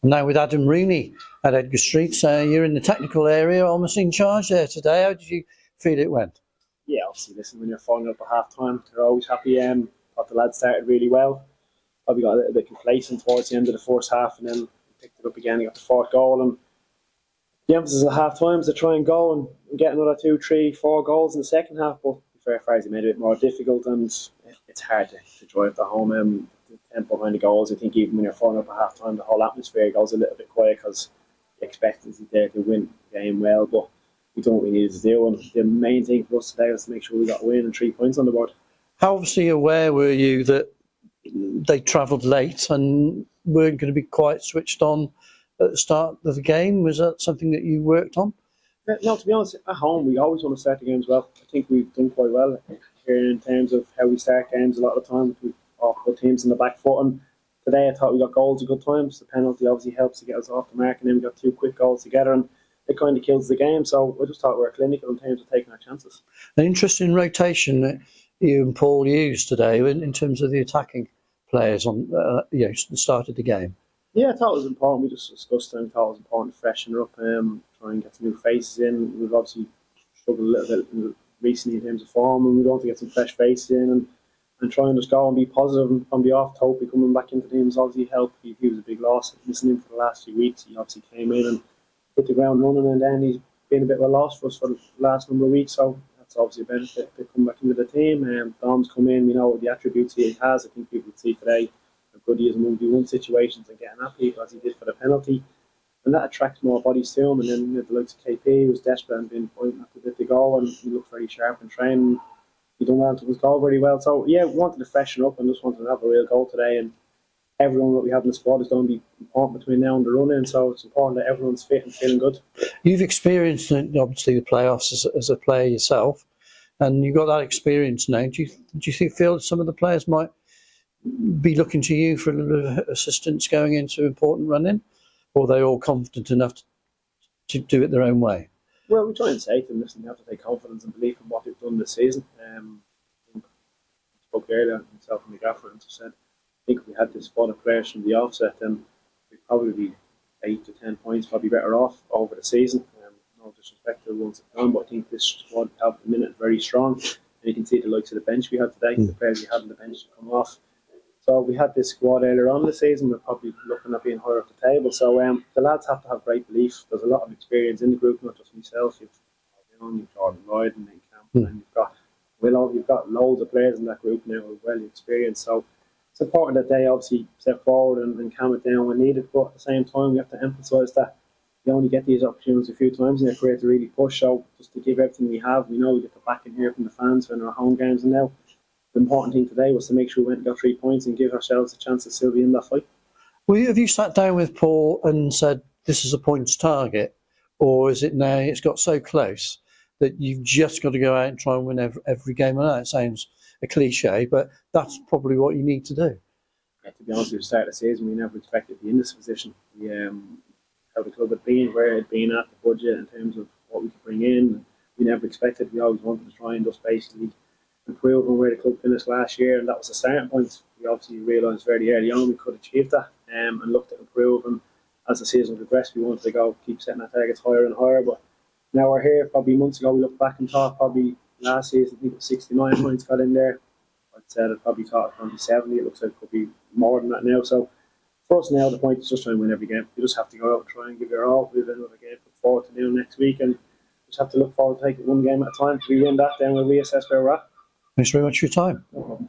Now with Adam Rooney at Edgar Street, you're in the technical area, almost in charge there today. How did you feel it went? Yeah, obviously, listen, when you're falling up at half time, they're always happy. Thought the lads started really well. Probably got a little bit complacent towards the end of the first half, and then picked it up again. He got the fourth goal, and the emphasis at half time is to try and go and get another 2, 3, 4 goals in the second half. But fair Farsley made it a bit more difficult, and it's hard to drive the home. The tempo behind the goals, I think even when you're falling up at half time, the whole atmosphere goes a little bit quiet because the expectancy there to win the game well. But we done what we needed to do, and the main thing for us today was to make sure we got a win and 3 points on the board. How obviously aware were you that they travelled late and weren't going to be quite switched on at the start of the game? Was that something that you worked on? No, to be honest, at home we always want to start the games well. I think we've done quite well here in terms of how we start games. A lot of the time we put teams in the back foot, and today I thought we got goals at good times. The penalty obviously helps to get us off the mark, and then we got 2 quick goals together, and it kind of kills the game. So I just thought we were clinical in terms of taking our chances. An interesting rotation that you and Paul used today in terms of the attacking players on the start of the game. Yeah, I thought it was important. We just discussed it and thought it was important to freshen her up, try and get some new faces in. We've obviously struggled a little bit recently in terms of form, and we want to get some fresh faces in and try and just go and be positive. And from the off, Topi coming back into the team has obviously helped. He was a big loss. Missing him for the last few weeks. He obviously came in and hit the ground running, and then he's been a bit of a loss for us for the last number of weeks. So that's obviously a benefit to come back into the team. Dom's come in. We know the attributes he has. I think people would see today how good he is in 1v1 situations and getting at people as he did for the penalty. And that attracts more bodies to him. And then the likes of KP, who was desperate and been pointing at the bit to go, and he looked very sharp and trained. He done well to his goal very well. So yeah, we wanted to freshen up and just wanted to have a real goal today. And everyone that we have in the squad is going to be important between now and the run-in. So it's important that everyone's fit and feeling good. You've experienced obviously the playoffs as a player yourself, and you've got that experience now. Do you feel that some of the players might be looking to you for a little assistance going into important run-in? Or are they all confident enough to do it their own way? Well, we try and say to them, listen, you have to take confidence and belief in what they've done this season. I spoke earlier, myself and the gaffer, and said, I think if we had this squad of players from the offset, then we'd probably be 8 to 10 points, probably better off over the season. No disrespect to the ones that have done, but I think this squad at the minute is very strong. And you can see the likes of the bench we had today, the players we had on the bench to come off. So we had this squad earlier on in the season. We're probably looking at being higher up the table. So the lads have to have great belief. There's a lot of experience in the group, not just myself. You've Jordan Lloyd and Camp, and you've got Willow. You've got loads of players in that group now who are well experienced. So it's important that they obviously step forward and calm it down when needed. But at the same time, we have to emphasise that you only get these opportunities a few times in your career to really push. So just to give everything we have, we know we get the back in here from the fans when our home games, and now the important thing today was to make sure we went and got 3 points and give ourselves a chance to still be in that fight. Well, have you sat down with Paul and said this is a points target, or is it now it's got so close that you've just got to go out and try and win every game? I know it sounds a cliche, but that's probably what you need to do. Yeah, to be honest, at the start of the season, we never expected to be in this position. How the club had been, where it had been at, the budget in terms of what we could bring in. We never expected. We always wanted to try and just basically improve on where the club finished last year, and that was the starting point. We obviously realised very early on we could achieve that, and looked to improve. And as the season progressed, we wanted to keep setting our targets higher and higher. But now we're here. Probably months ago, we looked back and thought probably last season, I think it was 69 points got in there. I'd said I probably thought it would be 70. It looks like it could be more than that now. So for us now, the point is just trying to win every game. You just have to go out and try and give your all. We have another game put forward to do next week, and just have to look forward to taking one game at a time. If we win that, then we'll reassess where we're at. Thanks very much for your time. No problem.